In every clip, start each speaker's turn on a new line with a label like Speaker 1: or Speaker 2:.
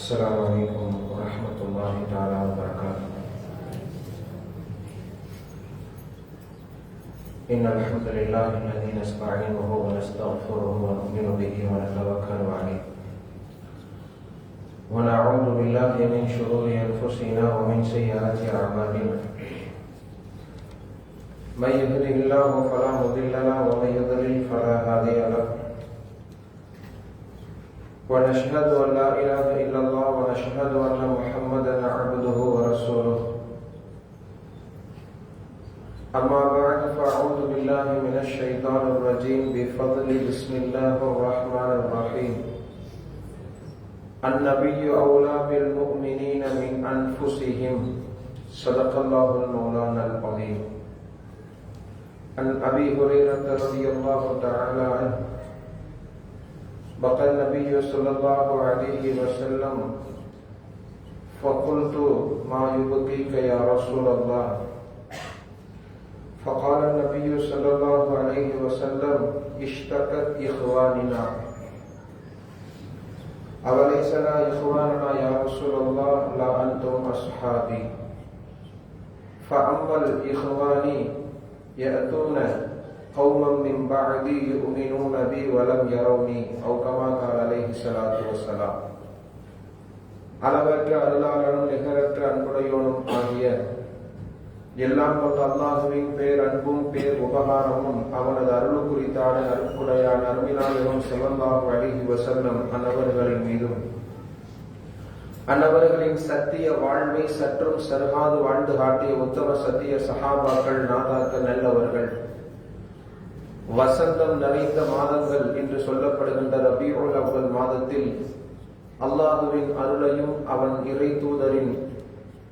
Speaker 1: السلام عليكم ورحمة الله تعالى وبركاته. إن الحمد لله الذي نستعينه ونستغفره ونؤمن به ونتوكل عليه ونعوذ بالله من شرور أنفسنا ومن سيئات أعمالنا. من يهده الله فلا مضل له ومن يضلل فلا هادي له. ونشهد أن لا إله إلا الله ونشهد أن محمدا عبده ورسوله. أما بعد فأعوذ بالله من الشيطان الرجيم بفضل بسم الله الرحمن الرحيم. النبي أولى بالمؤمنين من أنفسهم. صدق الله المولانا العظيم. عن أبي هريرة رضي الله تعالى عنه بقى النبي صلى الله عليه وسلم فقلت ما يبكيك يا رسول الله؟ فقال النبي صلى الله عليه وسلم اشتكت إخواننا. أوليس لا إخواننا يا رسول الله؟ لا أنتم أصحابي. فأما الإخوان يأتون قوما من بعدي يؤمنون بي ولم يروني أو كما قال عليه الصلاة والسلام. அளவற்ற அருளாளனும் நிகரற்ற அன்புடையோனும் ஆகிய எல்லாம் வல்ல அல்லாஹுவின் பேர் அன்பும் பேர் உபகாரமும் அவனது அருள் குறித்தான அருட்குடையான அருமினாலும் ஸல்லல்லாஹு அலைஹி வஸல்லம் அன்னவர்களின் மீதும் அன்னவர்களின் சத்திய வாழ்வை சற்றும் சருகாது வாழ்ந்து காட்டிய உத்தம சத்திய சஹாபாக்கள் நாதாக்கள் நல்லவர்கள் வசந்தம் நிறைந்த மாதங்கள் என்று சொல்லப்படுகின்ற ரபீஉல் அவ்வல் மாதத்தில் அல்லாஹுவின் அருளையும் அவன் இறை தூதரின்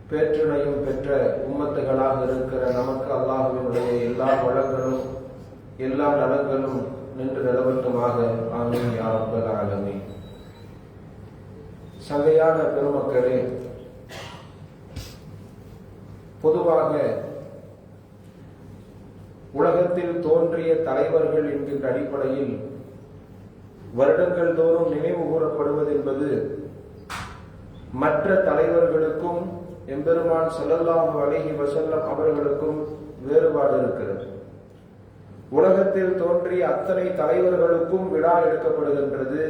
Speaker 1: பேற்றினையும் பெற்ற உம்மத்துகளாக இருக்கிற நமக்கு அல்லாஹுவினுடைய எல்லா வளங்களும் எல்லா நலங்களும் நின்று நிலவட்டுமாக. ஆமீன் யா ரப்பல் ஆலமீன். சங்கையான பெருமக்களே, பொதுவாக உலகத்தில் தோன்றிய தலைவர்கள் என்கின்ற அடிப்படையில் வருடங்கள் தோறும் நினைவு கூறப்படுவது என்பது மற்ற தலைவர்களுக்கும் எம்பெருமான் ஸல்லல்லாஹு அலைஹி வஸல்லம் அவர்களுக்கும் வேறுபாடு இருக்கிறது. உலகத்தில் தோன்றிய அத்தனை தலைவர்களுக்கும் விழா எடுக்கப்படுகின்றது,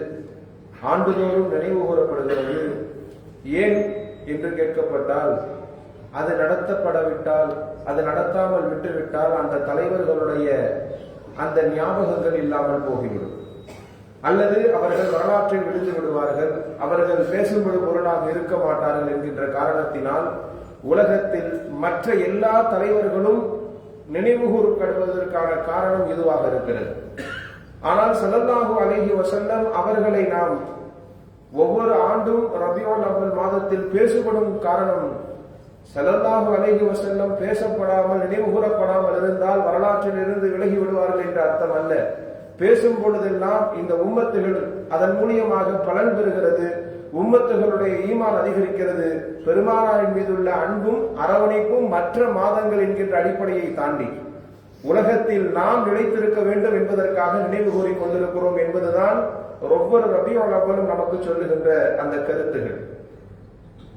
Speaker 1: ஆண்டுதோறும் நினைவு கூறப்படுகிறது. ஏன் என்று கேட்கப்பட்டால், அது நடத்தப்படவிட்டால், அது நடத்தாமல் விட்டுவிட்டால் அந்த தலைவர்களுடைய அந்த ஞாபகங்கள் இல்லாமல் போகிவிடும், அல்லது அவர்கள் வரலாற்றில் விழுந்து விடுவார்கள், அவர்கள் பேசும்படி பொருளாக இருக்க மாட்டார்கள் என்கின்ற காரணத்தினால் உலகத்தில் மற்ற எல்லா தலைவர்களும் நினைவு கூறப்படுவதற்கான காரணம் இதுவாக இருக்கிறது. ஆனால் ஸல்லல்லாஹு அலைஹி வஸல்லம் அவர்களை நாம் ஒவ்வொரு ஆண்டும் ரபியுல் அவ்வல் மாதத்தில் பேசப்படும் காரணம், ஸல்லல்லாஹு அலைஹி வஸல்லம் பேசப்படாமல் நினைவு கூறப்படாமல் இருந்தால் வரலாற்றில் இருந்து விலகி விடுவார்கள் என்ற அர்த்தம் அல்ல. பேசும் பொழுதெல்லாம் இந்த உம்மத்துகள் அதன் மூலியமாக பலன் பெறுகிறது, உம்மத்துகளுடைய ஈமான் அதிகரிக்கிறது, பெருமானாரின் மீதுள்ள அன்பும் அரவணைப்பும் மற்ற மாதங்கள் என்கின்ற அடிப்படையை தாண்டி உலகத்தில் நாம் நிலைத்திருக்க வேண்டும் என்பதற்காக நினைவு கூறிக் கொண்டிருக்கிறோம் என்பதுதான் ஒவ்வொரு ரபியுல் அவ்வலும் நமக்கு சொல்லுகின்ற அந்த கருத்துகள்.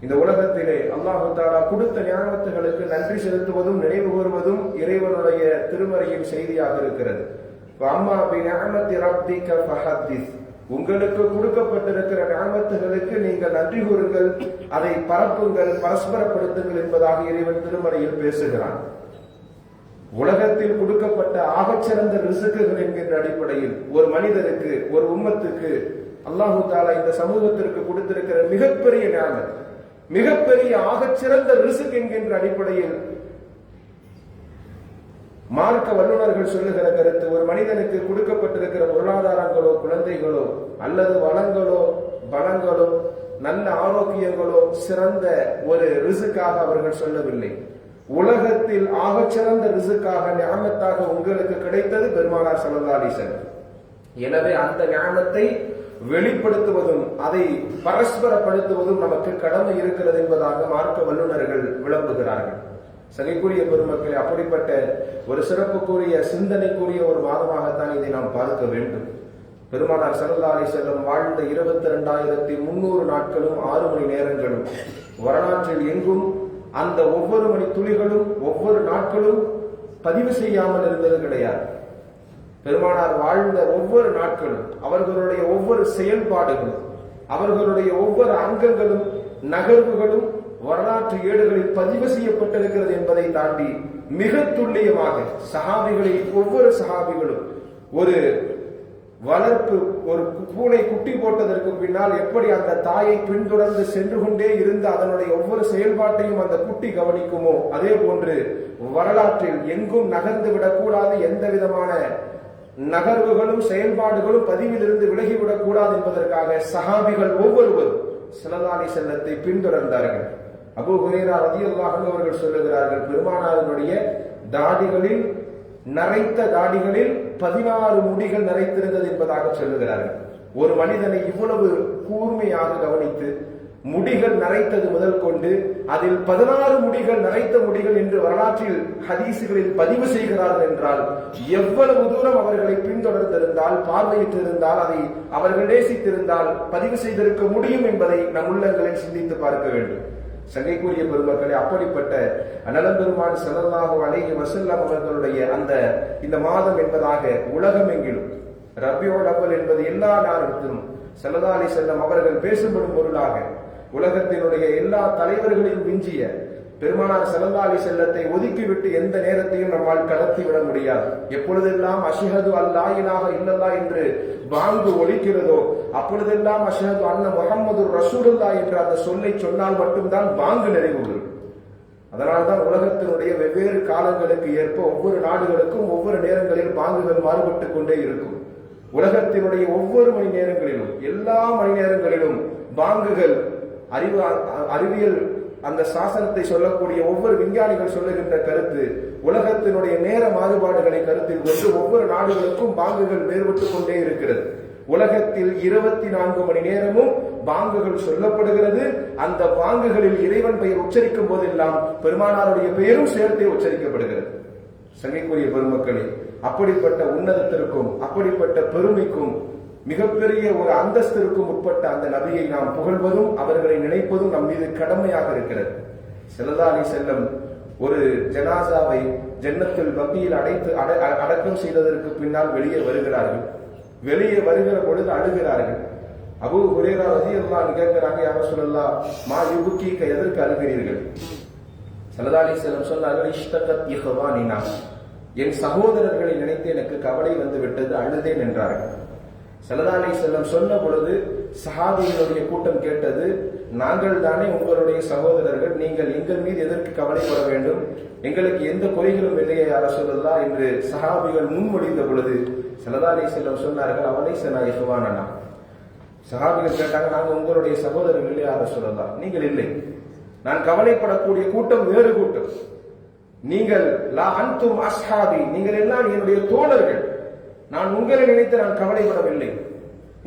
Speaker 1: இந்த உலகத்திலே அல்லாஹு தஆலா கொடுத்த ஞானத்துகளுக்கு நன்றி செலுத்துவதும் நினைவு கூறுவதும் இறைவனுடைய திருமறையின் செய்தியாக இருக்கிறது. வஅம்மா பிநிஅமத்தி ரப்பிக ஃபஹத்திஸ். உங்களுக்கு கொடுக்கப்பட்டிருக்கிற ஞானத்துகளுக்கு நீங்கள் நன்றி கூறுங்கள், அதை பரப்புங்கள், பரஸ்பரப்படுத்துங்கள் என்பதாக இறைவன் திருமறையில் பேசுகிறான். உலகத்தில் கொடுக்கப்பட்ட ஆகச்சிறந்த ரிசுக்குகள் என்கின்ற அடிப்படையில் ஒரு மனிதருக்கு, ஒரு உம்மத்துக்கு அல்லாஹு தஆலா இந்த சமூகத்திற்கு கொடுத்திருக்கிற மிகப்பெரிய ஞானம், மிகப்பெரிய ஆகச்சிறந்த ரிசுக் என்கின்ற அடிப்படையில் மார்க்க வல்லுநர்கள் சொல்லுகிற கருத்து, ஒரு மனிதனுக்கு கொடுக்கப்பட்டிருக்கிற பொருளாதாரங்களோ, குழந்தைகளோ, அல்லது வளங்களோ, பலங்களோ, நல்ல ஆரோக்கியங்களோ சிறந்த ஒரு ரிசுக்காக அவர்கள் சொல்லவில்லை. உலகத்தில் ஆகச்சிறந்த ரிசுக்காக ஞானத்தாக உங்களுக்கு கிடைத்தது பெருமானார் ஸல்லல்லாஹு அலைஹி வஸல்லம். எனவே அந்த ஞானத்தை வெளிப்படுத்துவதும் அதை பரஸ்பரப்படுத்துவதும் நமக்கு கடமை இருக்கிறது என்பதாக மார்க்க வல்லுநர்கள் விளம்புகிறார்கள். சகைக்குரிய பெருமக்களை, அப்படிப்பட்ட ஒரு சிறப்புக்குரிய சிந்தனைக்குரிய ஒரு மாதமாகத்தான் இதை நாம் பார்க்க வேண்டும். பெருமானார் ஸல்லல்லாஹு அலைஹி வஸல்லம் வாழ்ந்த 22,300 நாட்களும் 6 மணி நேரங்களும் வரலாற்றில் எங்கும் அந்த ஒவ்வொரு மணி துளிகளும் ஒவ்வொரு நாட்களும் பதிவு செய்யாமல் இருந்தது கிடையாது. பெருமானார் வாழ்ந்த ஒவ்வொரு நாட்களும் அவர்களுடைய ஒவ்வொரு செயல்பாடுகளும் அவர்களுடைய ஒவ்வொரு அங்கங்களும் நகர்வுகளும் வரலாற்று ஏடுகளில் பதிவு செய்யப்பட்டிருக்கிறது என்பதை தாண்டி மிக துல்லியமாக சஹாபிகளில் ஒவ்வொரு சஹாபிகளும் ஒரு வளர்ப்பு ஒரு பூனை குட்டி போட்டதற்கு பின்னால் எப்படி அந்த தாயை பின்தொடர்ந்து சென்று கொண்டே இருந்து அதனுடைய ஒவ்வொரு செயல்பாட்டையும் அந்த குட்டி கவனிக்குமோ அதே போன்று வரலாற்றில் எங்கும் நகர்ந்து விடக்கூடாது, எந்த விதமான நகர்வுகளும் செயல்பாடுகளும் பதிவிலிருந்து விலகிவிடக் கூடாது என்பதற்காக சஹாபிகள் ஒவ்வொருவரும் ஸல்லல்லாஹு அலைஹி வஸல்லத்தை பின்தொடர்ந்தார்கள். அபூ ஹுரைரா ரலியல்லாஹு அன்ஹு அவர்கள் சொல்லுகிறார்கள், பெருமானாருடைய தாடிகளில் நரைத்த தாடிகளில் 16 முடிகள் நரைத்திருந்தது என்பதாக சொல்லுகிறார்கள். ஒரு மனிதனை இவ்வளவு கூர்மையாக கவனித்து முடிகள் நரைத்தது முதல் கொண்டு அதில் 16 முடிகள் நரைத்த முடிகள் என்று வரலாற்றில் ஹதீசுகளில் பதிவு செய்கிறார்கள் என்றால் எவ்வளவு தூரம் அவர்களை பின்தொடர்ந்திருந்தால், பார்வையிட்டிருந்தால், அதை அவர்கள் நேசித்திருந்தால் பதிவு செய்திருக்க முடியும் என்பதை நம் உள்ளங்களில் சிந்தித்து பார்க்க வேண்டும். சங்கைக்குரிய பெருமக்களே, அப்படிப்பட்ட நலம்பெருமான் ஸல்லல்லாஹு அலைஹி வஸல்லம் அவர்களுடைய இந்த மாதம் என்பதாக உலகம் எங்கிலும் ரபியுல் அவ்வல் என்பது எல்லா நாட்டிலும் ஸல்லல்லாஹு அலைஹி வஸல்லம் அவர்கள் பேசப்படும் பொருளாக உலகத்தினுடைய எல்லா தலைவர்களையும் விஞ்சிய பெருமானார் ஸல்லல்லாஹு அலைஹி வஸல்லத்தை ஒதுக்கிவிட்டு எந்த நேரத்தையும் நம்மால் கடத்தி விட முடியாது. எப்பொழுதெல்லாம் அஷ்ஹது அல்லா இலாஹ இல்லல்லாஹ் என்று பாங்கு ஒலிக்கிறதோ அப்பொழுதெல்லாம் அஷ்ஹது அன்ன முஹம்மதுர் ரசூலுல்லாஹ் என்ற அந்த சொல்லை சொன்னால் மட்டும்தான் பாங்கு நிறைவு பெறும். அதனால்தான் உலகத்தினுடைய வெவ்வேறு காலங்களுக்கு ஏற்ப ஒவ்வொரு நாடுகளுக்கும் ஒவ்வொரு நேரங்களில் பாங்குகள் மாறுபட்டுக் கொண்டே இருக்கும். உலகத்தினுடைய ஒவ்வொரு மணி நேரங்களிலும் எல்லா மணி நேரங்களிலும் பாங்குகள் அறிவியல் அந்த சாசனத்தை சொல்லக்கூடிய ஒவ்வொரு விஞ்ஞானிகள் சொல்லுகின்ற கருத்து உலகத்தினுடைய நேர மாறுபாடுகளை கருத்தில் கொண்டு ஒவ்வொரு நாடுகளுக்கும் பாங்குகள் வேறுபட்டுக் கொண்டே இருக்கிறது. உலகத்தில் 24 மணி நேரமும் பாங்குகள் சொல்லப்படுகிறது. அந்த பாங்குகளில் இறைவன் பெயர் உச்சரிக்கும் போதெல்லாம் பெருமானாருடைய பெயரும் சேர்த்தே உச்சரிக்கப்படுகிறது. சங்கைக்குரிய பெருமக்களே, அப்படிப்பட்ட உன்னதத்திற்கும் அப்படிப்பட்ட பெருமைக்கும் மிகப்பெரிய ஒரு அந்தஸ்திற்கும் உட்பட்ட அந்த நபியை நாம் புகழ்வதும் அவர்களை நினைப்பதும் நம் மீது கடமையாக இருக்கிறது. ஸல்லல்லாஹு அலைஹி வஸல்லம் ஒரு ஜனாசாவை ஜன்னத்துல் பக்கீயில் அடக்கம் செய்ததற்கு பின்னால் வெளியே வருகிறார்கள். வெளியே வருகிற பொழுது அழுகிறார்கள். அபூ ஹுரைரா ரலியல்லாஹு அன்ஹு கேட்கிறாங்க, யா ரசூலல்லாஹ் மா யுபுகீக, எதற்கு அழுகிறீர்கள்? ஸல்லல்லாஹு அலைஹி வஸல்லம் சொன்னார்கள், இஷ்தகத் இஹ்வானினா, என் சகோதரர்களை நினைத்து எனக்கு கவலை வந்து விட்டது, அழுதேன் என்றார்கள். ஸல்லல்லாஹு அலைஹி வஸல்லம் சொன்ன பொழுது சஹாபிகளுடைய கூட்டம் கேட்டது, நாங்கள் தானே உங்களுடைய சகோதரர்கள், நீங்கள் எங்கள் மீது எதற்கு கவலைப்பட வேண்டும்? எங்களுக்கு எந்த குறைகளும் இல்லையே யா ரசூலல்லாஹ் என்று சஹாபிகள் முன்மொழிந்த பொழுது ஸல்லல்லாஹு அலைஹி வஸல்லம் சொன்னார்கள், அவலைஸனா இஹ்வானனா. சஹாபிகள் கேட்டாங்க, நாங்கள் உங்களுடைய சகோதரர்கள் இல்லையா யா ரசூலல்லாஹ்? நீங்கள் இல்லை. நான் கவலைப்படக்கூடிய கூட்டம் வேறு கூட்டம். நீங்கள் லா அன்தும் அஸ்ஹாபி, நீங்கள் எல்லாம் என்னுடைய தோழர்கள். நான் உங்களை நினைத்து நான் கவலைப்படவில்லை,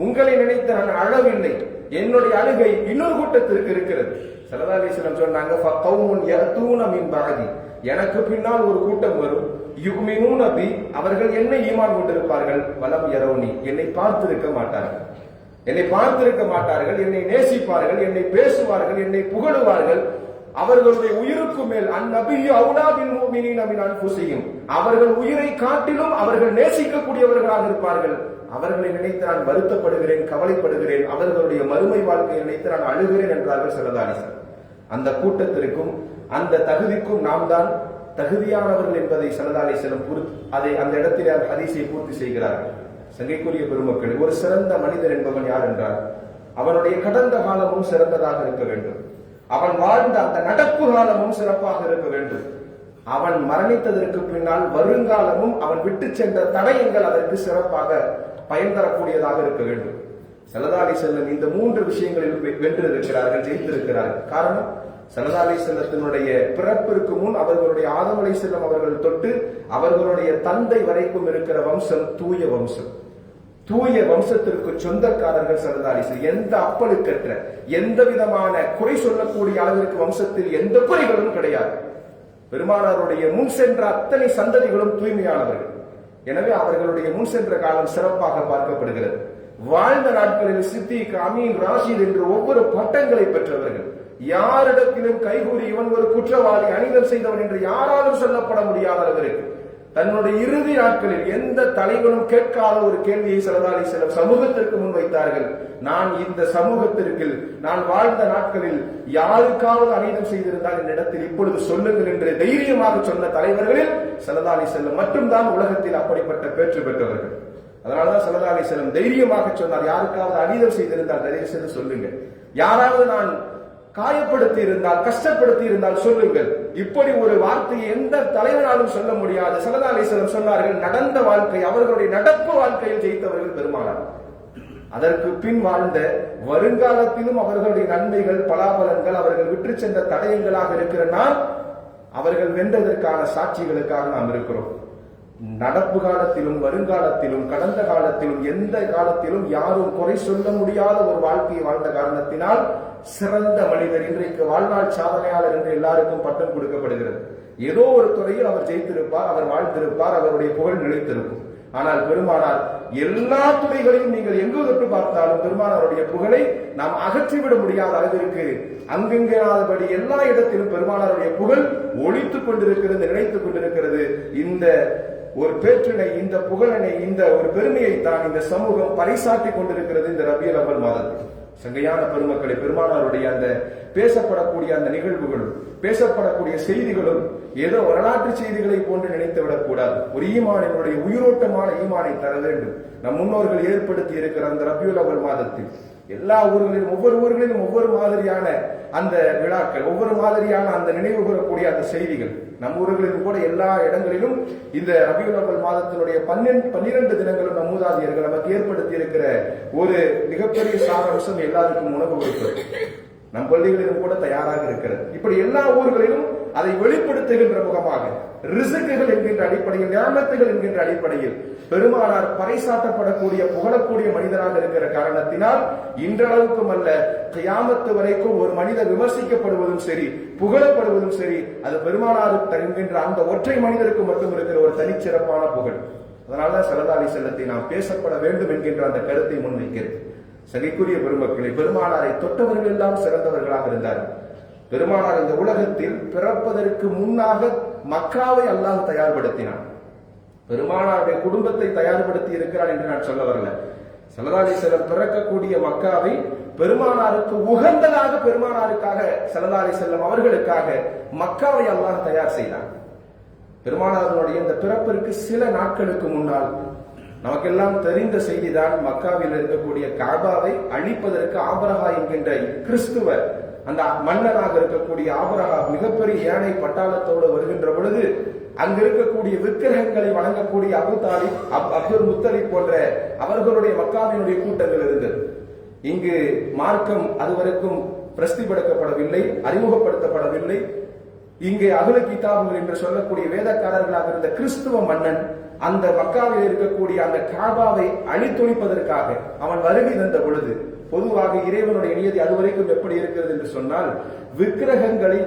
Speaker 1: உங்களை நினைத்து நான் அழவில்லை. என்னுடைய அழுகை இன்னொரு கூட்டத்திற்கு இருக்கிறது. ஸல்லல்லாஹு அலைஹி வஸல்லம் சொன்னாங்க, ஃபகௌமுன் யஅதூன மின் பஅதி, எனக்கு பின்னால் ஒரு கூட்டம் வரும், யுமினூன பி, அவர்கள் என்னை ஈமான் கொண்டிருப்பார்கள், வலம் யரௌனி, என்னை பார்த்திருக்க மாட்டார்கள், என்னை நேசிப்பார்கள், என்னை பேசுவார்கள், என்னை புகழுவார்கள். அவர்களுடைய உயிருக்கு மேல் அந்நபியு அவுலா பில் முஃமினீன மின் அன்ஃபுஸிஹிம், அவர்கள் உயிரை காட்டிலும் அவர்கள் நேசிக்கக்கூடியவர்களாக இருப்பார்கள். அவர்களை நினைத்து நான் வருத்தப்படுகிறேன், கவலைப்படுகிறேன், அவர்களுடைய மறுமை வாழ்க்கையை நினைத்து நான் அழுகிறேன் என்றார்கள் ஸல்லல்லாஹு அலைஹி வஸல்லம். அந்த கூட்டத்திற்கும் அந்த தகுதிக்கும் நாம் தான் தகுதியானவர்கள் என்பதை ஸல்லல்லாஹு அலைஹி வஸல்லம் அதை அந்த இடத்திலே ஹதீஸை பூர்த்தி செய்கிறார்கள். சங்கைக்குரிய பெருமக்கள், ஒரு சிறந்த மனிதன் என்பவன் யார் என்றால் அவனுடைய கடந்த காலமும் சிறந்ததாக இருக்க வேண்டும், அவன் வாழ்ந்த அந்த நடப்பு காலமும் சிறப்பாக இருக்க வேண்டும், அவன் மரணித்ததற்கு பின்னால் வருங்காலமும் அவன் விட்டு சென்ற தடயங்கள் அதற்கு சிறப்பாக பயன் தரக்கூடியதாக இருக்க வேண்டும். ஸல்லல்லாஹு அலைஹி வஸல்லம் இந்த 3 விஷயங்களில் வென்றிருக்கிறார்கள், ஜெயித்திருக்கிறார்கள். காரணம், ஸல்லல்லாஹு அலைஹி வஸல்லத்தினுடைய பிறப்பிற்கு முன் அவர்களுடைய ஆதம் அலைஹிஸ்ஸலாம் அவர்கள் தொட்டு அவர்களுடைய தந்தை வரைக்கும் இருக்கிற வம்சம் தூய வம்சம். தூய வம்சத்திற்கு சொந்தக்காரர்கள் ஸல்லல்லாஹு அலைஹி வஸல்லம். எந்த அப்பழுக்கற்ற எந்த விதமான குறை சொல்லக்கூடிய அளவிற்கு வம்சத்தில் எந்த குறைகளும் கிடையாது. பெருமானாருடைய முன் சென்ற அத்தனை சந்ததிகளும் தூய்மையானவர்கள். எனவே அவர்களுடைய முன் சென்ற காலம் சிறப்பாக பார்க்கப்படுகிறது. வாழ்ந்த நாட்களில் சித்திக், அமீன், ராஷித் என்று ஒவ்வொரு பட்டங்களை பெற்றவர்கள். யாரிடத்திலும் கைகூறி இவன் ஒரு குற்றவாளி, அநீதம் செய்தவன் என்று யாராலும் சொல்லப்பட முடியாதவருக்கு தன்னுடைய இறுதி நாட்களில் எந்த தலைவனும் கேட்காத ஒரு கேள்வியை ஸல்லல்லாஹு அலைஹி வஸல்லம் சமூகத்திற்கு முன்வைத்தார்கள். நான் இந்த சமூகத்திற்கு நான் வாழ்ந்த நாட்களில் யாருக்காவது அநீதம் செய்திருந்தால் என்னிடத்தில் இப்பொழுது சொல்லுங்கள் என்று தைரியமாக சொன்ன தலைவர்களில் ஸல்லல்லாஹு அலைஹி வஸல்லம் மட்டும்தான் உலகத்தில் அப்படிப்பட்ட பேற்று பெற்றவர்கள். அதனாலதான் ஸல்லல்லாஹு அலைஹி வஸல்லம் தைரியமாக சொன்னார், யாருக்காவது அநீதம் செய்திருந்தால் தயவு செய்து சொல்லுங்க, யாராவது நான் காயப்படுத்தி இருந்தால், கஷ்டப்படுத்தி இருந்தால் சொல்லுங்கள். இப்படி ஒரு வார்த்தையை எந்த தலைவராலும் சொல்ல முடியாது. ஸல்லல்லாஹு அலைஹி வஸல்லம் சொன்னார்கள், நடந்த வாழ்க்கை, அவர்களுடைய நடப்பு வாழ்க்கையில் ஜெயித்தவர்கள் பெருமானார். அதற்கு பின் வாழ்ந்த வருங்காலத்திலும் அவர்களுடைய நன்மைகள், பலாபலன்கள், அவர்கள் விட்டு சென்ற தடயங்களாக இருக்கிறனால் அவர்கள் வென்றதற்கான சாட்சிகளுக்காக நாம் இருக்கிறோம். நடப்பு காலத்திலும் வருங்காலத்திலும் கடந்த காலத்திலும் எந்த காலத்திலும் யாரும் குறை சொல்ல முடியாத ஒரு வாழ்க்கையை வாழ்ந்த காரணத்தினால் சிறந்த மனிதர், இன்றைக்கு வாழ்நாள் சாதனையாளர் என்று எல்லாருக்கும் பட்டம் கொடுக்கப்படுகிறது. ஏதோ ஒரு துறையில் அவர் ஜெயித்திருப்பார், அவர் வாழ்ந்திருப்பார், அவருடைய புகழ் நிலைத்திருக்கும். ஆனால் பெருமானார் எல்லா துறைகளையும் நீங்கள் எங்கு தொட்டு பார்த்தாலும் பெருமானாருடைய புகழை நாம் அகற்றிவிட முடியாத அளவிற்கு அங்கெங்காதபடி எல்லா இடத்திலும் பெருமானாருடைய புகழ் ஒலித்துக் கொண்டிருக்கிறது, நினைத்துக் கொண்டிருக்கிறது. இந்த ஒரு பேற்றினை, இந்த புகழனை, இந்த ஒரு பெருமையை தான் இந்த சமூகம் பறைசாற்றிக் கொண்டிருக்கிறது இந்த ரபியுல் அவ்வல் மாதத்தில். சங்கையான பெருமக்களை, பெருமானாருடைய அந்த பேசப்படக்கூடிய அந்த நிகழ்வுகளும் பேசப்படக்கூடிய செய்திகளும் ஏதோ வரலாற்று செய்திகளை போன்று நினைத்து விடக்கூடாது. ஒரு ஈமானினுடைய உயிரோட்டமான ஈமானை தர வேண்டும். நம் முன்னோர்கள் ஏற்படுத்தி இருக்கிற அந்த ரபியுல் அவ்வல் மாதத்தில் எல்லா ஊர்களிலும் ஒவ்வொரு ஊர்களிலும் ஒவ்வொரு மாதிரியான அந்த விழாக்கள், ஒவ்வொரு மாதிரியான அந்த நினைவு கூறக்கூடிய அந்த செய்திகள். நம் ஊர்களிலும் கூட எல்லா இடங்களிலும் இந்த ரபியுல் அவ்வல் மாதத்தினுடைய 12 தினங்களும் நம் மூதாதையர்கள் நமக்கு ஏற்படுத்தி இருக்கிற ஒரு மிகப்பெரிய சாராம்சம் எல்லாருக்கும் உணவு கொடுப்பது. நம் பள்ளிகளிலும் கூட தயாராக இருக்கிறது. இப்படி எல்லா ஊர்களிலும் அதை வெளிப்படுத்துகின்ற முகமாக ரிசுக்குகள் என்கின்ற அடிப்படையில், நியாமத்துகள் என்கின்ற அடிப்படையில் பெருமானார் பறைசாட்டப்படக்கூடிய புகழக்கூடிய மனிதராக இருக்கிற காரணத்தினால் இன்றளவுக்கும் அல்ல, கியாமத்து வரைக்கும் ஒரு மனிதர் விமர்சிக்கப்படுவதும் சரி, புகழப்படுவதும் சரி, அது பெருமானார் என்கின்ற அந்த ஒற்றை மனிதருக்கு மட்டும் இருக்கிற ஒரு தனிச்சிறப்பான புகழ். அதனால ஸல்லல்லாஹு அலைஹி வஸல்லத்தை நாம் பேசப்பட வேண்டும் என்கின்ற அந்த கருத்தை முன்வைக்கிறது. சகைக்குரிய பெருமக்களை, பெருமானாரை தொட்டவர்கள் எல்லாம் சிறந்தவர்களாக இருந்தார்கள். பெருமானார் இந்த உலகத்தில் பிறப்பதற்கு முன்னாக மக்காவை அல்லாஹ் தயார்படுத்தினான். பெருமானாருடைய குடும்பத்தை தயார்படுத்தி இருக்கிறான் என்று நான் சொல்ல வரல. ஸல்லல்லாஹு அலைஹி வஸல்லம் பிறக்கக்கூடிய மக்காவை பெருமானாருக்கு உகந்ததாக, பெருமானாருக்காக, ஸல்லல்லாஹு அலைஹி வஸல்லம் அவர்களுக்காக மக்காவை அல்லாஹ் தயார் செய்தான். பெருமானாருடைய இந்த பிறப்பிற்கு சில நாட்களுக்கு முன்னால் நமக்கெல்லாம் தெரிந்த செய்திதான், மக்காவில் இருக்கக்கூடிய காபாவை அழிப்பதற்கு ஆபரகா என்கின்ற கிறிஸ்துவ அந்த மன்னராக இருக்கக்கூடிய ஆபரகா மிகப்பெரிய யானை பட்டாளத்தோடு வருகின்ற பொழுது அங்கு இருக்கக்கூடிய விக்கிரகங்களை வணங்கக்கூடிய அபு தாலிப், அப்துல் முத்தலிப் போன்ற அவர்களுடைய மக்காவினுடைய கூட்டங்கள் இருந்தது. இங்கு மார்க்கம் அதுவரைக்கும் பிரஸ்திப்படுத்தப்படவில்லை, அறிமுகப்படுத்தப்படவில்லை. இங்கே அஹ்லு கிதாபுகள் என்று சொல்லக்கூடிய வேதக்காரர்களாக இருந்த கிறிஸ்துவ மன்னன் அந்த மக்காவில் இருக்கக்கூடிய அந்த காபாவை அழித்தொழிப்பதற்காக அவன் வருகை தந்த பொழுது, பொதுவாக இறைவனுடைய நியதி அதுவரைக்கும் எப்படி இருக்கிறது என்று சொன்னால், விக்கிரகங்களை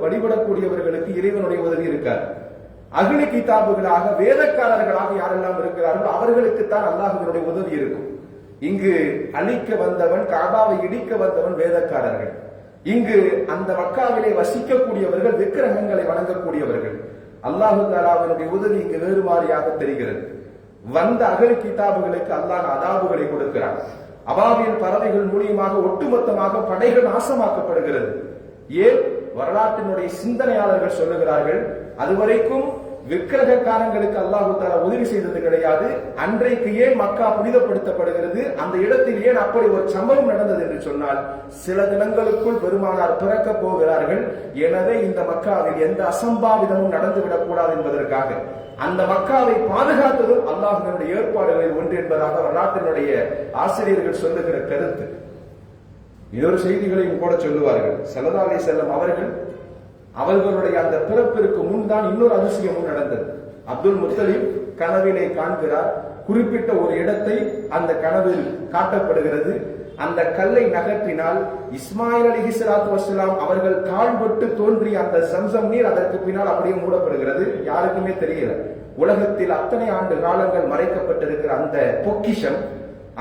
Speaker 1: வழிபடக்கூடியவர்களுக்கு இறைவனுடைய உதவி இருக்காது. அஹ்லு கிதாபுகளாக வேதக்காரர்களாக யாரெல்லாம் இருக்கிறார்கள் அவர்களுக்குத்தான் அல்லாஹ்வினுடைய உதவி இருக்கும். இங்கு அழிக்க வந்தவன், காபாவை இடிக்க வந்தவன் வேதக்காரர்கள். இங்கு அந்த மக்காவிலே வசிக்கக்கூடியவர்கள் விக்கிரகங்களை வணங்கக்கூடியவர்கள். அல்லாஹு தஆலாவினுடைய உதவி இங்கு வேறு மாதிரியாக தெரிகிறது. வந்த அஹ்லு கிதாபுகளுக்கு அல்லாஹ் அதாபுகளை கொடுக்கிறான். அபாபியல் பறவைகள் மூலியமாக ஒட்டுமொத்தமாக படைகள் நாசமாக்கப்படுகிறது. ஏன்? வரலாற்றினுடைய சிந்தனையாளர்கள் சொல்லுகிறார்கள், அதுவரைக்கும் விக்கிரகக்காரங்களுக்கு அல்லாஹு தஆலா உதவி செய்தது கிடையாது. அன்றைக்கு ஏன் மக்கா புனிதப்படுத்தப்படுகிறது, அந்த இடத்தில் ஏன் அப்படி ஒரு சம்பவம் நடந்தது என்று சொன்னால், சில தினங்களுக்குள் பெருமானார் பிறக்க போகிறார்கள். எனவே இந்த மக்காவில் எந்த அசம்பாவிதமும் நடந்துவிடக் கூடாது என்பதற்காக அந்த மக்காவை பாதுகாத்ததும் அல்லாஹ்வினுடைய ஏற்பாடுகளில் ஒன்று என்பதாக வரலாற்றினுடைய ஆசிரியர்கள் சொல்லுகிற கருத்து. இன்னொரு செய்திகளையும் கூட சொல்லுவார்கள். ஸல்லல்லாஹு அலைஹி வஸல்லம் அவர்களுடைய அந்த பிறப்பிற்கு முன்தான் இன்னொரு அதிசயமும் நடந்தது. அப்துல் முத்தலிப் கனவிலே காண்கிறார். குறிப்பிட்ட ஒரு இடத்தை அந்த கனவில் காட்டப்படுகிறது. அந்த கல்லை நகர்த்தினால் இஸ்மாயில் அலைஹிஸ்ஸலாத்து வஸ்ஸலாம் அவர்கள் கால்பட்டு தோன்றிய அந்த சம்சம் நீர் அதற்கு பின்னால் அப்படியே மூடப்படுகிறது. யாருக்குமே தெரியல. உலகத்தில் அத்தனை ஆண்டு காலங்கள் மறைக்கப்பட்டிருக்கிற அந்த பொக்கிஷம்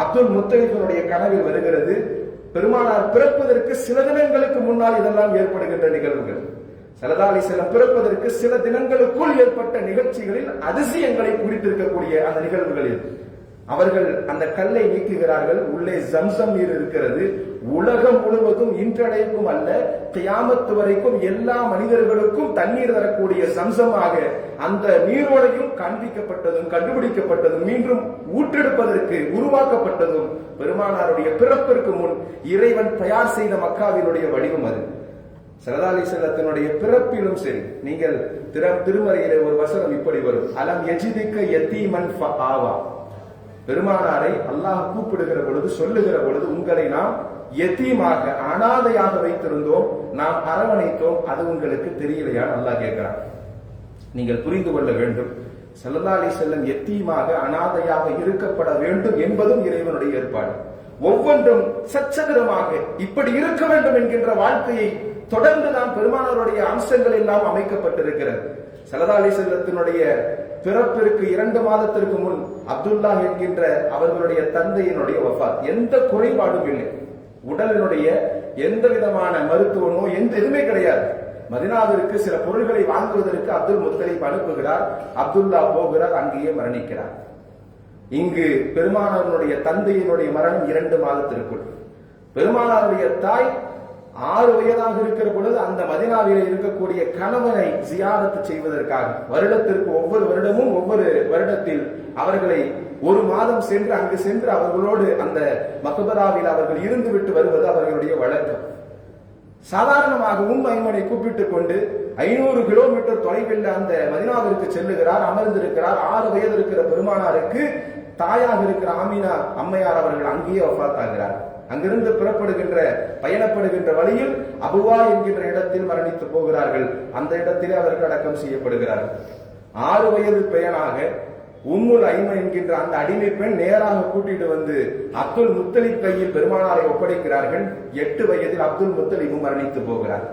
Speaker 1: அப்துல் முத்தலிபினுடைய கனவில் வருகிறது. பெருமானார் பிறப்பதற்கு சில தினங்களுக்கு முன்னால் இதெல்லாம் ஏற்படுகின்ற நிகழ்வுகள். ஸல்லல்லாஹு அலைஹி வஸல்லம் பிறப்பதற்கு சில தினங்களுக்குள் ஏற்பட்ட நிகழ்ச்சிகளில் அதிசயங்களை குறித்திருக்கக்கூடிய அந்த நிகழ்வுகளில் அவர்கள் அந்த கல்லை நீக்குகிறார்கள். உள்ளே ஜம்சம் நீர் இருக்கிறது. உலகம் முழுவதும் இன்றடைக்கும் அல்ல, கியாமத் வரைக்கும் எல்லா மனிதர்களுக்கும் தண்ணீர் தரக்கூடிய சம்சமாக அந்த நீரோடையும் காண்பிக்கப்பட்டதும் கண்டுபிடிக்கப்பட்டதும் மீண்டும் ஊற்றெடுப்பதற்கு உருவாக்கப்பட்டதும் பெருமானாருடைய பிறப்பிற்கு முன் இறைவன் தயார் செய்த மக்காவினுடைய வடிவம் அது. ஸல்லல்லாஹு அலைஹி வஸல்லத்தினுடைய பிறப்பிலும் சரி, நீங்கள் திருமறையிலே ஒரு வசனம் இப்படி வரும், அலம் யஜிதிக யதீமன் ஃபஆவா. பெருமானாரை அல்லாஹ் கூப்பிடுகிற பொழுது, சொல்லுகிற பொழுது, உங்களை நாம் யதீமாக அனாதையாக வைத்திருந்தோம், நாம் அரவணைத்தோம், அது உங்களுக்கு தெரியலையா அல்லாஹ் கேட்கிறான். நீங்கள் புரிந்து கொள்ள வேண்டும், ஸல்லல்லாஹு அலைஹி வஸல்லம் யதீமாக அனாதையாக இருக்கப்பட வேண்டும் என்பதும் இறைவனுடைய ஏற்பாடு. ஒவ்வொன்றும் சச்சதரமாக இப்படி இருக்க வேண்டும் என்கின்ற வாழ்க்கையை தொடர்ந்து நாம் பெருமானாருடைய அம்சங்கள் எல்லாம் அமைக்கப்பட்டிருக்கிறது. ஸல்லல்லாஹு அலைஹி வஸல்லத்தினுடைய பிறப்பிற்கு 2 மாதத்திற்கு முன் அப்துல்லா என்கின்ற அவர்களுடைய தந்தையினுடைய வஃபாத். எந்த குறைபாடும் இல்லை, உடலினுடைய எந்த விதமான மருத்துவமோ எதுவுமே கிடையாது. மதீனாவிற்கு சில பொருள்களை வாங்குவதற்கு அப்துல் முத்தலிப் அனுப்புகிறார். அப்துல்லா போகிறார், அங்கேயே மரணிக்கிறார். இங்கு பெருமானாருடைய தந்தையினுடைய மரணம் 2 மாதத்திற்குள். பெருமானாருடைய தாய் 6 வயதாக இருக்கிற பொழுது அந்த மதீனாவிலே இருக்கக்கூடிய கணவனை ஜியாரத்து செய்வதற்காக வருடத்திற்கு ஒவ்வொரு வருடமும் ஒவ்வொரு வருடத்தில் அவர்களை 1 மாதம் சென்று அங்கு சென்று அவர்களோடு அந்த மக்பராவில் அவர்கள் இருந்து விட்டு வருவது அவர்களுடைய வழக்கம். சாதாரணமாக ஐமனை கூப்பிட்டுக் கொண்டு 500 கிலோமீட்டர் தொலைவில் அந்த மதீனாவிற்கு செல்லுகிறார், அமர்ந்திருக்கிறார். 6 வயது இருக்கிற பெருமானாருக்கு தாயாக இருக்கிற ஆமினா அம்மையார் அவர்கள் அங்கேயே வஃபாத் ஆகிறார். அங்கிருந்து பயணப்படுகின்ற வழியில் அபுவா என்கின்ற இடத்தில் மரணித்து போகிறார்கள். அந்த இடத்திலே அவர்கள் அடக்கம் செய்யப்படுகிறார்கள். 6 வயது பையனாக உம்முல் ஐமன் என்கின்ற அந்த அடிமை பெண் நேராக கூட்டிட்டு வந்து அப்துல் முத்தலிப் கையில் பெருமானாரை ஒப்படைக்கிறார்கள். 8 வயதில் அப்துல் முத்தலிபும் மரணித்து போகிறார்.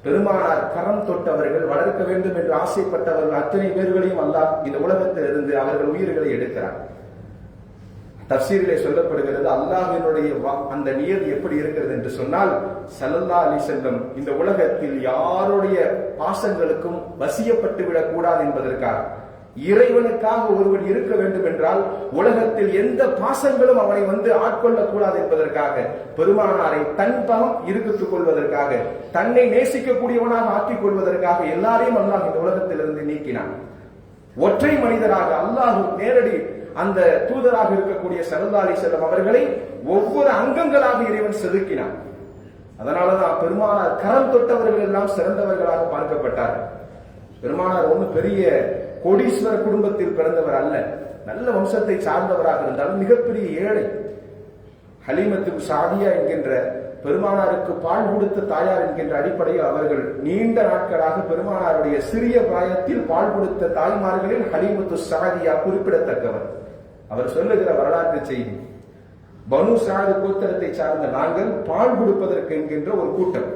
Speaker 1: பெருமானார் கரம் தொட்டவர்கள், வளர்க்க வேண்டும் என்று ஆசைப்பட்டவர்கள் அத்தனை பேர்களையும் அல்லாஹ் இந்த உலகத்தில் இருந்து அவர்கள் உயிர்களை எடுக்கிறார். தஃசீரிலே சொல்லப்படுகிறது, அல்லாஹ்வினுடைய அந்த நியதி எப்படி இருக்கிறது என்று சொன்னால், ஸல்லல்லாஹு அலைஹி வஸல்லம் இந்த உலகத்தில் யாருடைய பாசங்களுக்கும் வசியப்பட்டு விடக் கூடாது என்பதற்காக, இறைவனுக்காக ஒருவன் இருக்க வேண்டும் என்றால் உலகத்தில் எந்த பாசங்களும் அவனை ஆட்கொள்ளக் கூடாது என்பதற்காக, பெருமானாரை தன் பகம் இருக்குத்துக் கொள்வதற்காக, தன்னை நேசிக்கக்கூடியவனாக ஆக்கிக் கொள்வதற்காக எல்லாரையும் அல்லாஹ் இந்த உலகத்திலிருந்து நீக்கினான். ஒற்றை மனிதராக அல்லாஹ் நேரடி அந்த தூதராக இருக்கக்கூடிய ஸல்லல்லாஹு அலைஹி வஸல்லம் அவர்களை ஒவ்வொரு அங்கங்களாக இறைவன் செதுக்கினான். அதனாலதான் பெருமானார் கரம் தொட்டவர்கள் எல்லாம் சிறந்தவர்களாக பார்க்கப்பட்டார்கள். பெருமானார் ஒன்றும் பெரிய கோடீஸ்வர குடும்பத்தில் பிறந்தவர் அல்ல, நல்ல வம்சத்தை சார்ந்தவராக இருந்தாலும் மிகப்பெரிய ஏழை. ஹலீமத்து சாதியா என்கின்ற பெருமானாருக்கு பால் கொடுத்த தாயார் என்கின்ற அடிப்படையில் அவர்கள் நீண்ட நாட்களாக பெருமானாருடைய சிறிய பிராயத்தில் பால் கொடுத்த தாய்மார்களில் ஹலீமத்து சாதியா குறிப்பிடத்தக்கவர். அவர் சொல்லுகிற வரலாற்று செய்தி, பனு சாது கோத்திரத்தை சார்ந்த நாங்கள் பால் கொடுப்பதற்கு என்கின்ற ஒரு கூட்டம்,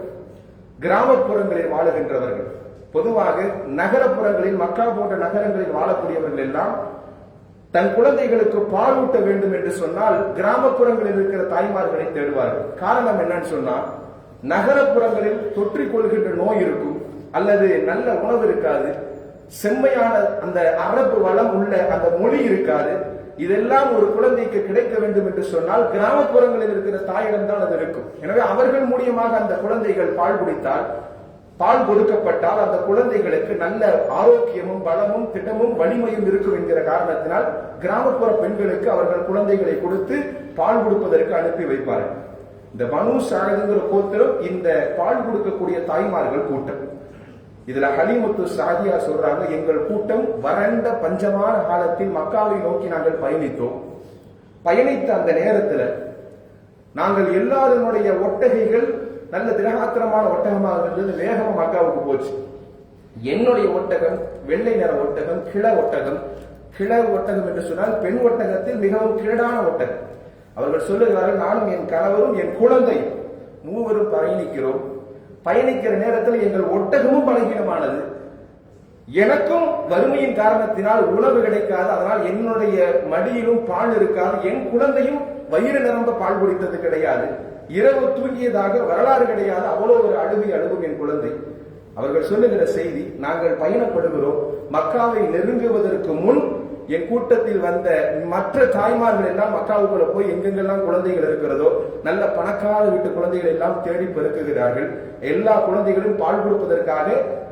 Speaker 1: கிராமப்புறங்களில் வாழுகின்றவர்கள், பொதுவாக நகரப்புறங்களில் மக்கா போன்ற நகரங்களில் வாழக்கூடியவர்கள் எல்லாம் தன் குழந்தைகளுக்கு பால் ஊட்ட வேண்டும் என்று சொன்னால் கிராமப்புறங்களில் இருக்கிற தாய்மார்களை தேடுவார்கள். காரணம் என்னன்னு சொன்னா, நகரப்புறங்களில் தொற்றிக் கொள்கின்ற நோய் இருக்கும், அல்லது நல்ல உணவு இருக்காது, செம்மையான அந்த அரபு வளம் உள்ள அந்த மொழி இருக்காது. இதெல்லாம் ஒரு குழந்தைக்கு கிடைக்க வேண்டும் என்று சொன்னால் கிராமப்புறங்களில் இருக்கிற தாயிடம் தான் அது இருக்கும். எனவே அவர்கள் மூலியமாக அந்த குழந்தைகள் பால் குடித்தால், பால் கொடுக்கப்பட்டால் அந்த குழந்தைகளுக்கு நல்ல ஆரோக்கியமும் பலமும் திடமும் வலிமையும் இருக்கும் என்கிற காரணத்தினால் கிராமப்புற பெண்களுக்கு அவர்கள் குழந்தைகளை கொடுத்து பால் கொடுப்பதற்கு அனுப்பி வைப்பார்கள். இந்த பனு சாதிங்கிற கோத்திரம் இந்த பால் கொடுக்கக்கூடிய தாய்மார்கள் கூட்டம். இதுல ஹலீமத்து சாதியா சொல்றாங்க, எங்கள் கூட்டம் வறண்ட பஞ்சமான காலத்தில் மக்காவை நோக்கி நாங்கள் பயணித்தோம். பயணித்த அந்த நேரத்துல நாங்கள் எல்லாருடைய ஒட்டகைகள் நல்ல திரகாத்திரமான ஒட்டகமாக இருந்தது, வேகமா மக்காவுக்கு போச்சு. என்னுடைய ஒட்டகம் வெள்ளை நிற ஒட்டகம், கிழ ஒட்டகம். கிழ ஒட்டகம் என்று சொன்னால் பெண் ஒட்டகத்தில் மிகவும் கிழடான ஒட்டகம். அவர்கள் சொல்லுகிறார்கள், நானும் என் கணவரும் என் குழந்தை மூவரும் பயணிக்கிறோம். பயணிக்கிற நேரத்தில் எங்கள் ஒட்டகமும் பலகீனமானது. எனக்கும் வறுமையின் காரணத்தினால் உணவு கிடைக்காது. அதனால் என்னுடைய மடியிலும் பால் இருக்காது. என் குழந்தையும் வயிறு நிரம்ப பால் குடித்தது கிடையாது. இரவு தூங்கியதாக வரலாறு கிடையாது. அவ்வளவு ஒரு அழுகும் என் குழந்தை. அவர்கள் சொல்லுகிற செய்தி, நாங்கள் பயணப்படுகிறோம். மக்காவை நெருங்குவதற்கு முன் என் கூட்டத்தில் வந்த மற்ற தாய்மார்கள் எல்லாம் மக்காவுக்குள்ள போய் எங்கெங்கெல்லாம் குழந்தைகள் இருக்கிறதோ நல்ல பணக்கார வீட்டு குழந்தைகள் எல்லாம் தேடி பெருக்குகிறார்கள். எல்லா குழந்தைகளும் பால் கொடுப்பதற்காக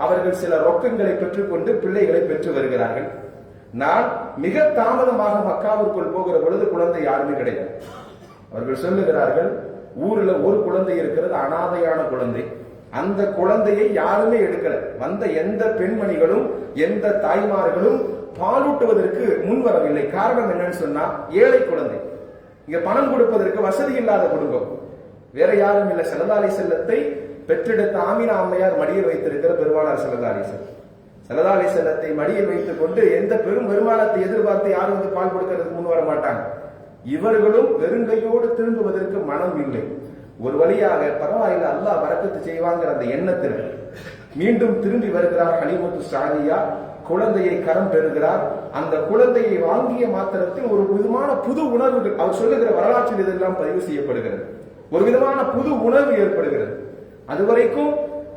Speaker 1: அவர்கள் சில ரொக்கங்களை பெற்றுக்கொண்டு பிள்ளைகளை பெற்று வருகிறார்கள். நான் மிக தாமதமாக மக்காவிற்குள் போகிற பொழுது குழந்தை யாருமே கிடையாது. அவர்கள் சொல்லுகிறார்கள், ஊர்ல ஒரு குழந்தை இருக்கிறது, அனாதையான குழந்தை. அந்த குழந்தையை யாருமே எடுக்கல. வந்த எந்த பெண்மணிகளும் எந்த தாய்மார்களும் பாலூட்டுவதற்கு முன்வரவில்லை. காரணம் என்னன்னு சொன்னா, ஏழை குழந்தை, இங்க பணம் கொடுப்பதற்கு வசதி இல்லாத குடும்பம். வேற யாரும் இல்லை. ஸல்லல்லாஹு அலைஹி வஸல்லத்தை பெற்றெடுத்த ஆமினா அம்மையார் மடியில் வைத்திருக்கிற பெருமானார் ஸல்லல்லாஹு அலைஹி வஸல்லம். ஸல்லல்லாஹு அலைஹி வஸல்லத்தை மடியில் வைத்துக் கொண்டு எந்த பெரும் வருமானத்தை எதிர்பார்த்து யாரும் வந்து பால் கொடுக்கிறதுக்கு முன் வர மாட்டாங்க. இவர்களும் வெறுங்கையோடு திரும்புவதற்கு மனம் இல்லை. ஒரு வழியாக பரவாயில்லை, அல்லாஹ் பரக்கத்து செய்வாங்கிற அந்த எண்ணத்தில் மீண்டும் திரும்பி வருகிறார் ஹலீமத்து சாதியா. குழந்தையை கரம் பெறுகிறார். அந்த குழந்தையை வாங்கிய மாத்திரத்தில் ஒரு விதமான புது உணர்வுகள், அவர் சொல்லுகிற வரலாற்றில் இதெல்லாம் பதிவு செய்யப்படுகிறது. ஒரு விதமான புது உணர்வு ஏற்படுகிறது. அதுவரைக்கும்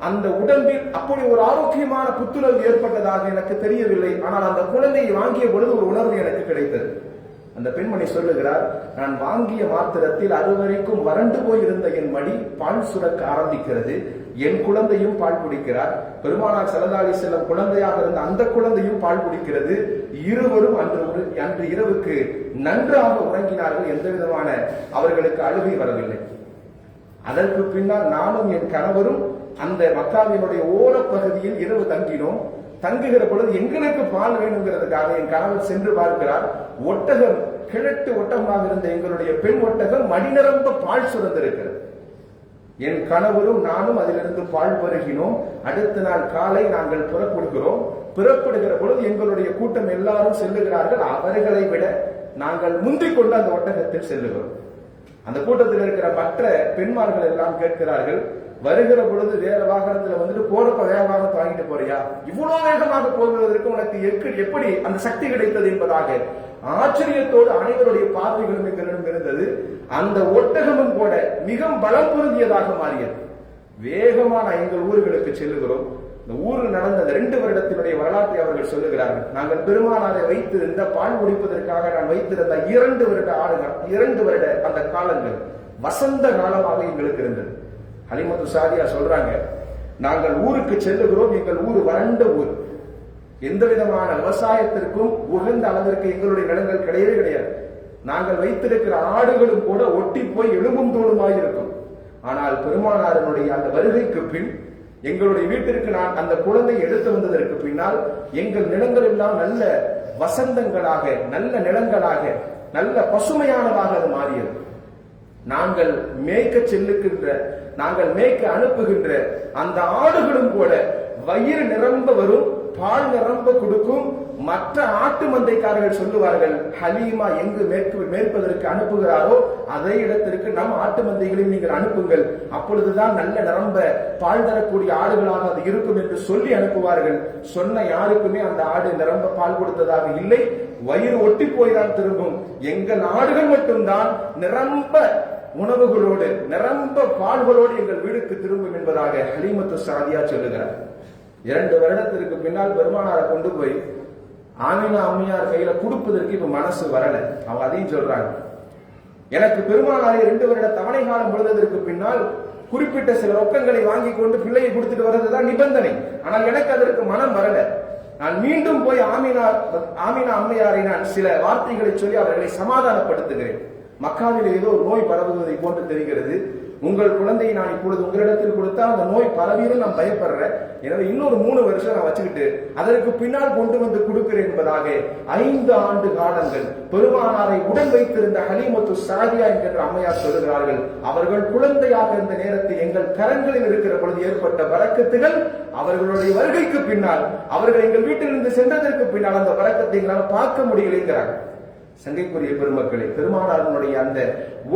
Speaker 1: அந்த உடம்பில் அப்படி ஒரு ஆரோக்கியமான புத்துணர்வு ஏற்பட்டதாக எனக்கு தெரியவில்லை. ஆனால் அந்த குழந்தையை வாங்கிய பொழுது ஒரு உணர்வு எனக்கு கிடைத்தது. அந்த பெண்மணி சொல்லுகிறார், நான் வாங்கிய மாத்திரத்தில் அதுவரைக்கும் வறண்டு போயிருந்த என் மடி பால் சுரக்க ஆரம்பிக்கிறது. என் குழந்தையும் பால் குடிக்கிறார். பெருமானார் ஸல்லல்லாஹு அலைஹி வஸல்லம் குழந்தையாக இருந்த அந்த குழந்தையும் பால் குடிக்கிறது. இருவரும் அன்று இரவுக்கு நன்றாக உறங்கினார்கள். எந்த விதமான அவர்களுக்கு அழுகை வரவில்லை. அதற்கு பின்னால் நானும் என் கணவரும் அந்த மக்காவினுடைய ஓரப்பகுதியில் இரவு தங்கினோம். தங்குகிற பொழுது எங்களுக்கு பால் வேணுங்கிறதுக்காக என் கணவர் சென்று பார்க்கிறார். ஒட்டகம், கிழட்டு ஒட்டகமாக இருந்த எங்களுடைய பெண் ஒட்டகம் மடி நிரம்ப பால் சுரந்திருக்கிறது. என் கணவரும் நானும் அதிலிருந்து பால் பருகினோம். அடுத்த நாள் காலை நாங்கள் புறப்படுகிறோம். புறப்படுகிற பொழுது எங்களுடைய கூட்டம் எல்லாரும் செல்லுகிறார்கள். அவர்களை விட நாங்கள் முந்திக் கொண்டு அந்த ஒட்டகத்தில் செல்லுகிறோம். அந்த கூட்டத்தில் இருக்கிற மற்ற பெண்மார்கள் எல்லாம் கேட்கிறார்கள், வருகிற பொழுது வேற வாகனத்துல வந்துட்டு போறப்ப வேகமாக வாங்கிட்டு போறியா? இவ்வளவு வேகமாக போவதற்கு உனக்கு எப்படி அந்த சக்தி கிடைத்தது என்பதாக ஆச்சரியத்தோடு அனைவருடைய பார்வைகளும் எங்களிடம் இருந்தது. அந்த ஒட்டகமும் கூட மிக பலம் பொருந்தியதாக மாறியது. வேகமான எங்கள் ஊர்களுக்கு செல்லுகிறோம். இந்த ஊரில் நடந்த 2 வருடத்தினுடைய வரலாற்றை அவர்கள் சொல்லுகிறார்கள். நாங்கள் பெருமானாரை வைத்திருந்த பால் குடிப்பதற்காக நான் வைத்திருந்த 2 வருட ஆடுகள், 2 வருட அந்த காலங்கள் வசந்த காலமாக எங்களுக்கு இருந்தது. ஹலீமத்து சாதியா சொல்றாங்க, நாங்கள் ஊருக்கு செல்லுகிறோம். எங்கள் ஊர் வறண்ட ஊர். எந்த விதமான விவசாயத்திற்கும் உகந்த அளவிற்கு எங்களுடைய நிலங்கள் கிடையவே கிடையாது. நாங்கள் வைத்திருக்கிற ஆடுகளும் கூட ஒட்டி போய் எலும்பும் தோளுமாய் இருக்கும். ஆனால் பெருமானாரினுடைய அந்த வருகைக்கு பின் எங்களுடைய வீட்டிற்கு நான் அந்த குழந்தை எடுத்து வந்ததற்கு பின்னால் எங்கள் நிலங்கள் எல்லாம் நல்ல வசந்தங்களாக, நல்ல நிலங்களாக, நல்ல பசுமையானதாக அது மாறியது. நாங்கள் மேய்க்க அனுப்புகின்ற அந்த ஆடுகளும் கூட வயிறு நிரம்ப வரும், பால் நிரம்ப கொடுக்கும். மற்ற ஆட்டு மந்தைக்காரர்கள் சொல்லுவார்கள், ஹலீமா எங்கு மேற்பதற்கு அனுப்புகிறாரோ அதே இடத்திற்கு நம் ஆட்டு மந்தைகளையும் நீங்கள் அனுப்புங்கள், அப்பொழுதுதான் நல்ல நிரம்ப பால் தரக்கூடிய ஆடுகளாக அது இருக்கும் என்று சொல்லி அனுப்புவார்கள். சொன்ன யாருக்குமே அந்த ஆடு நிரம்ப பால் கொடுத்ததாக இல்லை. வயிறு ஒட்டி போய்தான் திரும்பும். எங்கள் ஆடுகள் மட்டும்தான் நிரம்ப உணவுகளோடு, நிரம்ப பால்களோடு எங்கள் வீடுக்கு திரும்பும் என்பதாக ஹலீமத்து சாதியா சொல்லுகிறார். 2 வருடத்திற்கு பின்னால் பெருமானாரை கொண்டு போய் ஆமினா அம்மையார் கையில கொடுப்பதற்கு இப்ப மனசு வரல. அவங்க அதையும் சொல்றாங்க, எனக்கு பெருமானாரை 2 வருட தவணை காலம் பொழுதற்கு பின்னால் குறிப்பிட்ட சில ரொக்கங்களை வாங்கி கொண்டு பிள்ளையை கொடுத்துட்டு வர்றதுதான் நிபந்தனை. ஆனால் எனக்கு அதற்கு மனம் வரல. நான் மீண்டும் போய் ஆமினா அம்மையாரை நான் சில வார்த்தைகளை சொல்லி அவர்களை சமாதானப்படுத்துகிறேன். மக்காவில் ஏதோ ஒரு நோய் பரவுவதை போன்று தெரிகிறது. உங்கள் குழந்தையை நான் இப்பொழுது உங்களிடத்தில் கொடுத்தா அந்த நோய் பரவியும் நான் பயப்படுறேன். எனவே இன்னொரு 3 வருஷம் நான் வச்சுக்கிட்டு அதற்கு பின்னால் கொண்டு வந்து கொடுக்கிறேன் என்பதாக 5 ஆண்டு காலங்கள் பெருமானாரை உடன் வைத்திருந்த ஹலீமத்து சாதியா என்கின்ற அம்மையார் சொல்லுகிறார்கள். அவர்கள் குழந்தையாக இருந்த நேரத்தில் எங்கள் கரங்களில் இருக்கிற பொழுது ஏற்பட்ட பரக்கத்துகள் அவர்களுடைய வருகைக்கு பின்னால், அவர்கள் எங்கள் வீட்டிலிருந்து சென்றதற்கு பின்னால் அந்த பரக்கத்தை எங்களால் பார்க்க முடியலைங்கிறார்கள். சங்கைக்குரிய பெருமக்களே, பெருமானாருடைய அந்த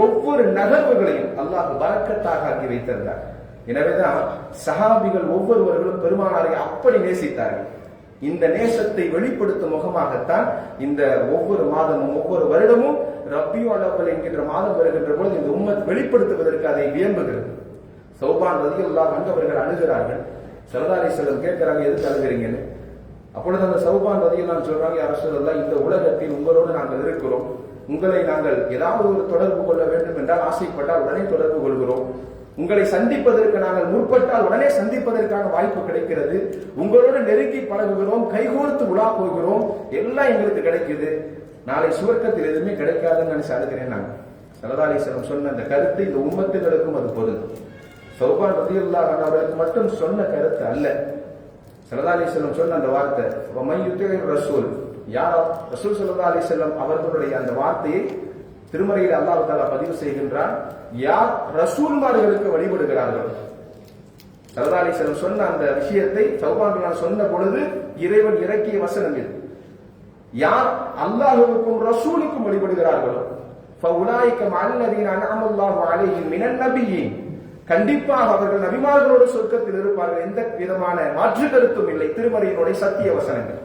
Speaker 1: ஒவ்வொரு நகர்வுகளையும் அல்லாஹ் பரக்கத்தாக ஆக்கி வைத்திருந்தார். எனவேதான் சஹாபிகள் ஒவ்வொருவர்களும் பெருமானாரை அப்படி நேசித்தார்கள். இந்த நேசத்தை வெளிப்படுத்தும் முகமாகத்தான் இந்த ஒவ்வொரு மாதமும் ஒவ்வொரு வருடமும் ரபியுல் அவ்வல் என்கின்ற மாதம் வருகின்ற பொழுது இந்த உம்மத் வெளிப்படுத்துவதற்கு அதை வியம்புகிறது. சௌபான் ரலியல்லாஹு அன்ஹு அவர்கள் அழுகிறார்கள். ஸல்லல்லாஹு அலைஹி வஸல்லம் கேட்கிறாங்க, எதுக்கு அழுகிறீங்கன்னு. அப்பொழுது அந்த சௌபான் ரலியல்லாஹு சொல்றாங்க, யா ரசூலல்லாஹ், இந்த உலகத்தில் உங்களோடு நாங்கள் இருக்கிறோம், உங்களை நாங்கள் ஏதாவது ஒரு தொடர்பு கொள்ள வேண்டும் என்றால் ஆசைப்பட்டால் உடனே தொடர்பு கொள்கிறோம், உங்களை சந்திப்பதற்கு நாங்கள் முற்பட்டால் உடனே சந்திப்பதற்கான வாய்ப்பு கிடைக்கிறது, உங்களோடு நெருங்கி பழகுகிறோம், கைகோர்த்து உலா போகிறோம், எல்லாம் எங்களுக்கு கிடைக்குது, நாளை சுவர்க்கத்தில் எதுவுமே கிடைக்காதுன்னு நினைச்சு அழுகிறேன். நாங்கள் ஸல்லல்லாஹு அலைஹி வஸல்லம் சொன்ன அந்த கருத்து இந்த உம்மத்துகளுக்கும் அது பொருந்தும். சௌபான் ரலியல்லாஹு அன்ஹு அவர்களுக்கு மட்டும் சொன்ன கருத்து அல்ல. ஸல்லல்லாஹு அலைஹி வஸல்லம் சொன்ன அந்த வார்த்தை வமையுத்திர் ரசூல், யார் ரசூல் ஸல்லல்லாஹு அலைஹி வஸல்லம் அவர்களுடைய அந்த வார்த்தையை திருமறையில் அல்லாஹ் தஆலா பதிவு செய்கின்றான். யார் ரசூல்மார்களுக்கு வழிபடுகிறார்கள், ஸல்லல்லாஹு அலைஹி வஸல்லம் சொன்ன அந்த விஷயத்தை சௌபான் சொன்ன பொழுது இறைவன் இறக்கிய வசனம் இது. யார் அல்லாஹ்வுக்கும் ரசூலுக்கும் வழிபடுகிறார்களோ ஃபஉலாயிக மஅல்லதீன அன்அமல்லாஹு அலைஹிம் மினன் நபியீன், கண்டிப்பாக அவர்கள் நபிமார்களோடு சொர்க்கத்தில் இருப்பார்கள், எந்த விதமான மாற்று கருத்தும் இல்லை. திருமறையினுடைய சத்திய வசனங்கள்.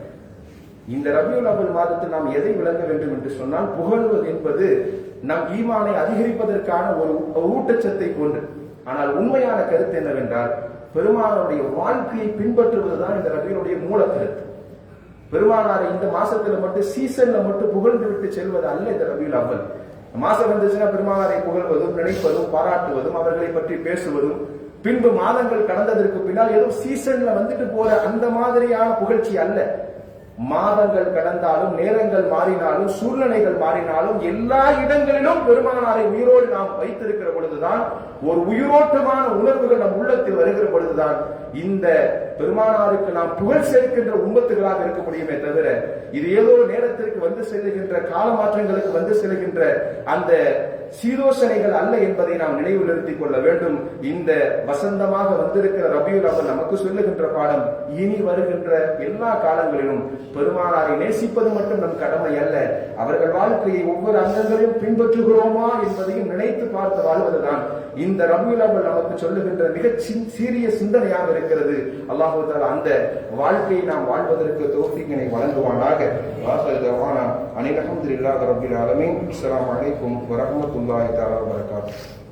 Speaker 1: இந்த ரபியுல் அவ்வல் மாதத்தில் நாம் எதை விளங்க வேண்டும் என்று சொன்னால், புகழ்வது என்பது நம் ஈமானை அதிகரிப்பதற்கான ஒரு ஊட்டச்சத்தை போன்று. ஆனால் உண்மையான கருத்து என்னவென்றால், பெருமானாருடைய வாழ்க்கையை பின்பற்றுவதுதான் இந்த ரபியுடைய மூல கருத்து. பெருமானாரை இந்த மாசத்துல மட்டும் சீசன்ல மட்டும் புகழ்ந்து விட்டு செல்வது அல்ல இந்த ரபியுல் அவ்வல். மாசம் வந்துச்சுன்னா பெருமானாரை புகழ்வதும் நினைப்பதும் பாராட்டுவதும் அவர்களை பற்றி பேசுவதும், பின்பு மாதங்கள் கடந்ததற்கு பின்னால் ஏதோ சீசன்ல வந்துட்டு போற அந்த மாதிரியான புகழ்ச்சி அல்ல. மாதங்கள் கடந்தாலும், நேரங்கள் மாறினாலும், சூழ்நிலைகள் மாறினாலும், எல்லா இடங்களிலும் பெருமானாரை உயிரோடு நாம் வைத்திருக்கிற பொழுதுதான், ஒரு உயிரோட்டமான உணர்வுகள் நம் உள்ளத்தில் வருகிற பொழுதுதான் இந்த பெருமானாருக்கு நாம் புகழ் சேர்க்கின்ற உம்மத்துகளாக இருக்க முடியுமே தவிர, இது ஏதோ நேரத்திற்கு வந்து செல்லுகின்ற கால மாற்றங்களுக்கு வந்து செல்கின்ற அந்த சீதோஷனைகள் அல்ல என்பதை நாம் நினைவில் நிறுத்திக் கொள்ள வேண்டும். இந்த வசந்தமாக வந்திருக்கிற ரபியுல் அவ்வல் நமக்கு சொல்லுகின்ற பாடம், இனி வருகின்ற எல்லா காலங்களிலும் பெருமானாரை நேசிப்பது மட்டும் நம் கடமை அல்ல, அவர்கள் வாழ்க்கையை ஒவ்வொரு அங்கங்களையும் பின்பற்றுகிறோமா என்பதையும் நினைத்து பார்த்து வாழ்வதுதான் இந்த ரபியுல் அவ்வல் நமக்கு சொல்லுகின்ற மிக சீரிய சிந்தனையாக இருக்கிறது. அல்லாஹ் தஆலா அந்த வாழ்க்கையை நாம் வாழ்வதற்கு தௌஃபீக்கினை வழங்குவானாக. வாஹிரு தஅவானா அனில் ஹம்துலில்லாஹி ரப்பில் ஆலமீன். அஸ்ஸலாமு அலைக்கும் வரஹ்மத்துல்லாஹி தஆலா வபரகாத்துஹு.